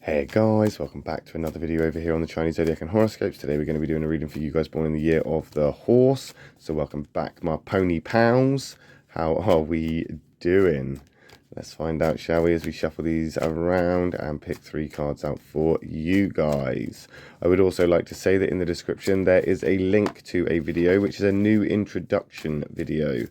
Hey guys, welcome back to another video over here on the Chinese Zodiac and Horoscopes. Today we're going to be doing a reading for you guys born in the year of the horse. So welcome back, my pony pals. How are we doing? Let's find out, shall we, as we shuffle these around and pick 3 cards out for you guys. I would also like to say that in the description there is a link to a video, which is a new introduction video.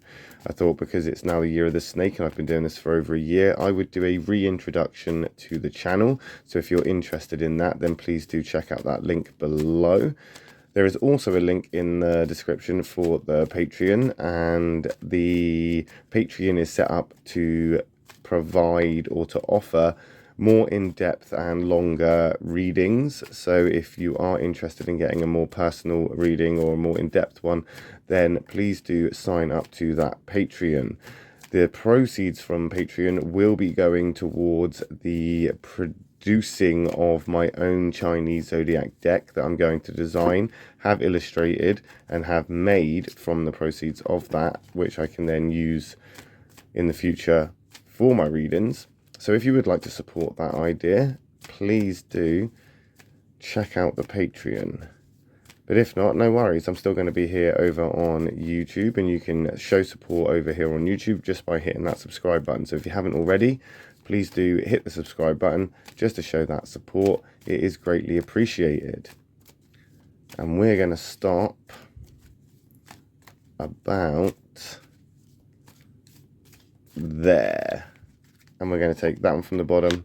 I thought because it's now the year of the snake and I've been doing this for over a year, I would do a reintroduction to the channel. So if you're interested in that, then please do check out that link below. There is also a link in the description for the Patreon, and the Patreon is set up to provide or to offer more in-depth and longer readings. So if you are interested in getting a more personal reading or a more in-depth one, then please do sign up to that Patreon. The proceeds from Patreon will be going towards the producing of my own Chinese Zodiac deck that I'm going to design, have illustrated, and have made from the proceeds of that, which I can then use in the future for my readings. So if you would like to support that idea, please do check out the Patreon. But if not, no worries, I'm still going to be here over on YouTube, and you can show support over here on YouTube just by hitting that subscribe button. So if you haven't already, please do hit the subscribe button just to show that support. It is greatly appreciated. And we're going to stop about there, and we're going to take that one from the bottom,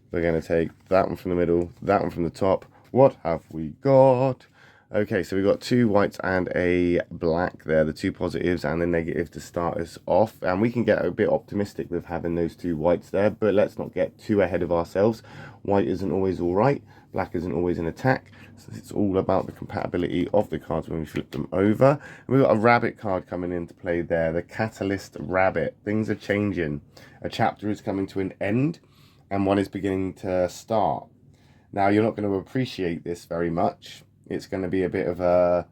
we're going to take that one from the middle, that one from the top. What have we got? Okay, so we've got 2 whites and a black there, the 2 positives and the negative to start us off, and we can get a bit optimistic with having those 2 whites there, but let's not get too ahead of ourselves. White isn't always all right, black isn't always an attack, so it's all about the compatibility of the cards when we flip them over. And we've got a rabbit card coming into play there, the Catalyst Rabbit. Things are changing. A chapter is coming to an end and one is beginning to start. Now, you're not going to appreciate this very much. It's going to be a bit of a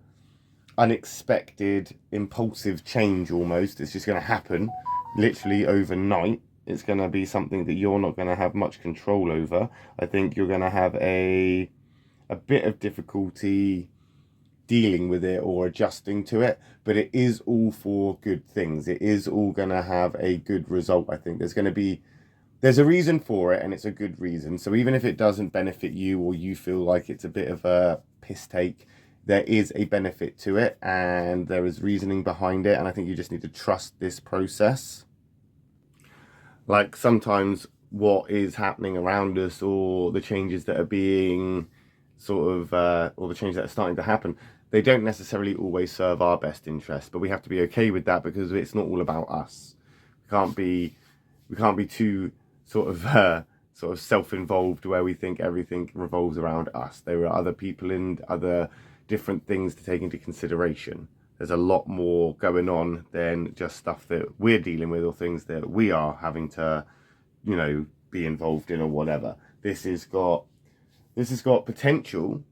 unexpected, impulsive change almost. It's just going to happen literally overnight. It's going to be something that you're not going to have much control over. I think you're going to have a bit of difficulty dealing with it or adjusting to it, but it is all for good things. It is all going to have a good result. I think there's a reason for it, and it's a good reason. So even if it doesn't benefit you, or you feel like it's a bit of a piss take, there is a benefit to it and there is reasoning behind it, and I think you just need to trust this process. Like, sometimes what is happening around us, or the changes that are being or the changes that are starting to happen, they don't necessarily always serve our best interest, but we have to be okay with that, because it's not all about us. We can't be too sort of self-involved where we think everything revolves around us. There are other people and other different things to take into consideration. There's a lot more going on than just stuff that we're dealing with, or things that we are having to, be involved in or whatever. This has got potential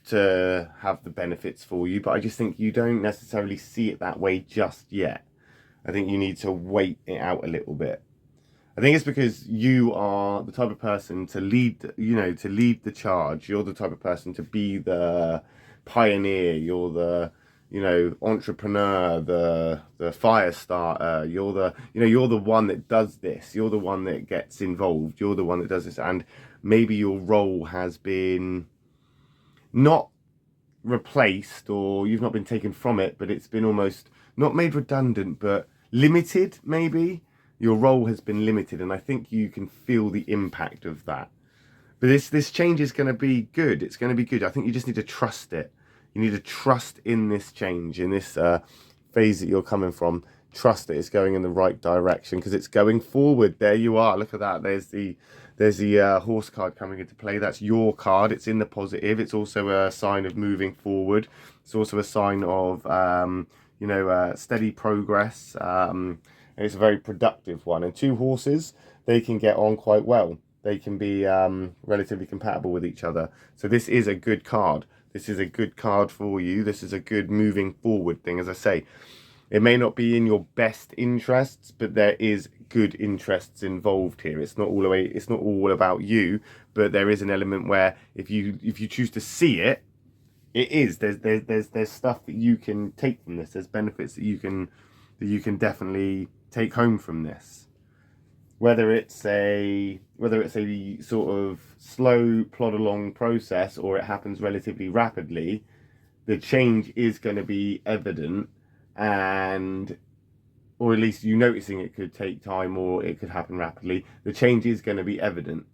to have the benefits for you, but I just think you don't necessarily see it that way just yet. I think you need to wait it out a little bit. I think it's because you are the type of person to lead the charge. You're the type of person to be the pioneer. You're the, entrepreneur, the fire starter. You're the one that does this. You're the one that gets involved. You're the one that does this. And maybe your role has been not replaced, or you've not been taken from it, but it's been almost not made redundant, but limited maybe. Your role has been limited, and I think you can feel the impact of that. But this change is going to be good. It's going to be good. I think you just need to trust it. You need to trust in this change, in this phase that you're coming from. Trust that it's going in the right direction, because it's going forward. There you are. Look at that. There's the horse card coming into play. That's your card. It's in the positive. It's also a sign of moving forward. It's also a sign of steady progress. And it's a very productive one. And 2 horses, they can get on quite well. They can be relatively compatible with each other. So this is a good card. This is a good card for you. This is a good moving forward thing. As I say, it may not be in your best interests, but there is good interests involved here. It's not all about you, but there is an element where if you choose to see it, there's stuff that you can take from this. There's benefits that you can definitely take home from this. Whether it's a sort of slow plod along process or it happens relatively rapidly, the change is going to be evident, and or at least you noticing it could take time or it could happen rapidly. The change is going to be evident.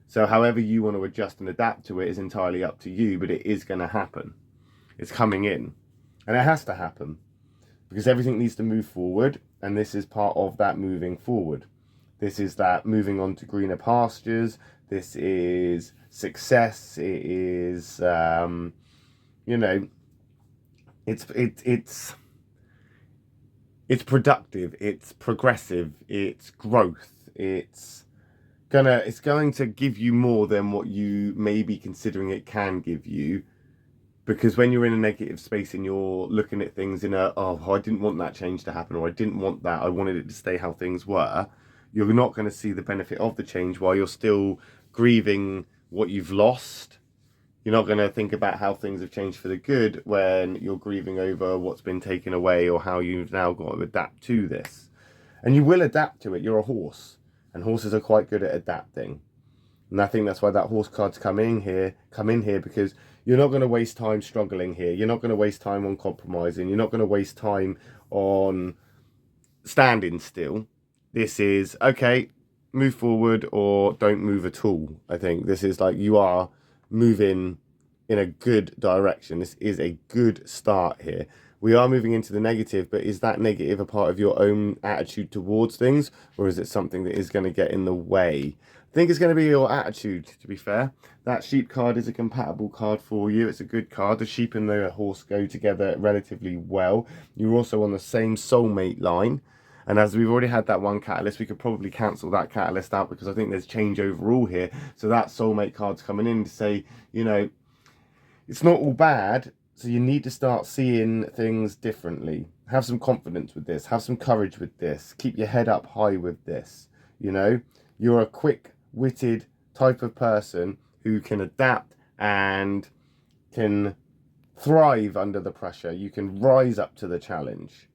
So however you want to adjust and adapt to it is entirely up to you, but it is going to happen. It's coming in, and it has to happen because everything needs to move forward, and this is part of that moving forward. This is that moving on to greener pastures. This is success. It is, you know, it's productive. It's progressive. It's growth. It's going to give you more than what you may be considering it can give you. Because when you're in a negative space and you're looking at things in I didn't want that change to happen, or I didn't want that, I wanted it to stay how things were, you're not going to see the benefit of the change while you're still grieving what you've lost. You're not going to think about how things have changed for the good when you're grieving over what's been taken away or how you've now got to adapt to this. And you will adapt to it. You're a horse, and horses are quite good at adapting. And I think that's why that horse card's come in here because you're not going to waste time struggling here. You're not going to waste time on compromising. You're not going to waste time on standing still. This is, okay, move forward or don't move at all. I think this is like you are moving in a good direction. This is a good start here. We are moving into the negative, but is that negative a part of your own attitude towards things, or is it something that is going to get in the way? I think it's going to be your attitude, to be fair. That sheep card is a compatible card for you. It's a good card. The sheep and the horse go together relatively well. You're also on the same soulmate line. And as we've already had that one catalyst, we could probably cancel that catalyst out because I think there's change overall here. So that soulmate card's coming in to say, you know, it's not all bad. So you need to start seeing things differently. Have some confidence with this. Have some courage with this. Keep your head up high with this. You know, you're a quick-witted type of person who can adapt and can thrive under the pressure. You can rise up to the challenge.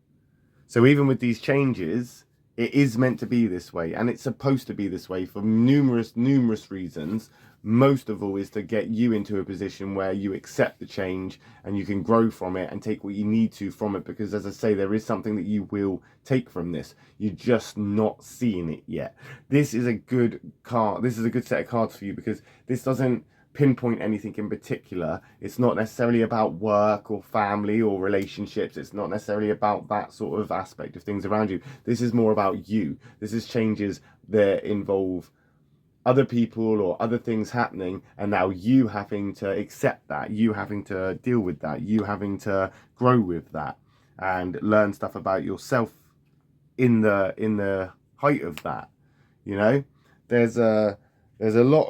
So even with these changes, it is meant to be this way, and it's supposed to be this way for numerous reasons. Most of all is to get you into a position where you accept the change and you can grow from it and take what you need to from it, because as I say, there is something that you will take from this. You're just not seeing it yet. This is a good card. This is a good set of cards for you because this doesn't pinpoint anything in particular. It's not necessarily about work or family or relationships. It's not necessarily about that sort of aspect of things around you. This is more about you. This is changes that involve other people or other things happening, and now you having to accept that, you having to deal with that, you having to grow with that and learn stuff about yourself in the height of that. You know, there's a lot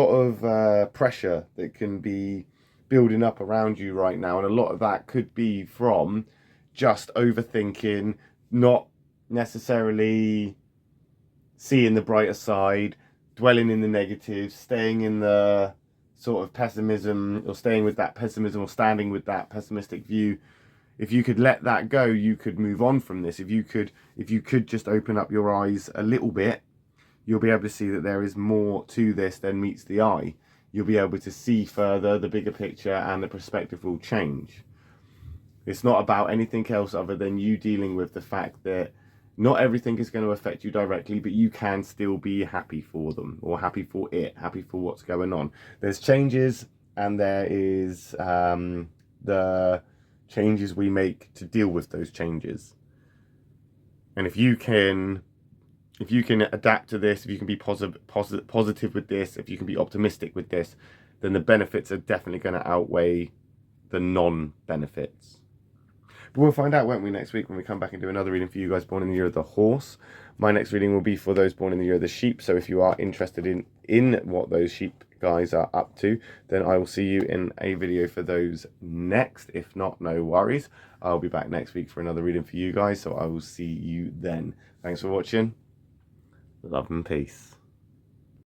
of pressure that can be building up around you right now, and a lot of that could be from just overthinking, not necessarily seeing the brighter side, dwelling in the negative, staying in the sort of pessimism, or staying with that pessimism, or standing with that pessimistic view. If you could let that go, you could move on from this. If you could just open up your eyes a little bit, you'll be able to see that there is more to this than meets the eye. You'll be able to see further, the bigger picture, and the perspective will change. It's not about anything else other than you dealing with the fact that not everything is going to affect you directly, but you can still be happy for them, or happy for it, happy for what's going on. There's changes, and there is the changes we make to deal with those changes. And if you can adapt to this, if you can be positive with this, if you can be optimistic with this, then the benefits are definitely going to outweigh the non-benefits. But we'll find out, won't we, next week when we come back and do another reading for you guys born in the year of the horse. My next reading will be for those born in the year of the sheep. So if you are interested in what those sheep guys are up to, then I will see you in a video for those next. If not, no worries. I'll be back next week for another reading for you guys. So I will see you then. Thanks for watching. Love and peace.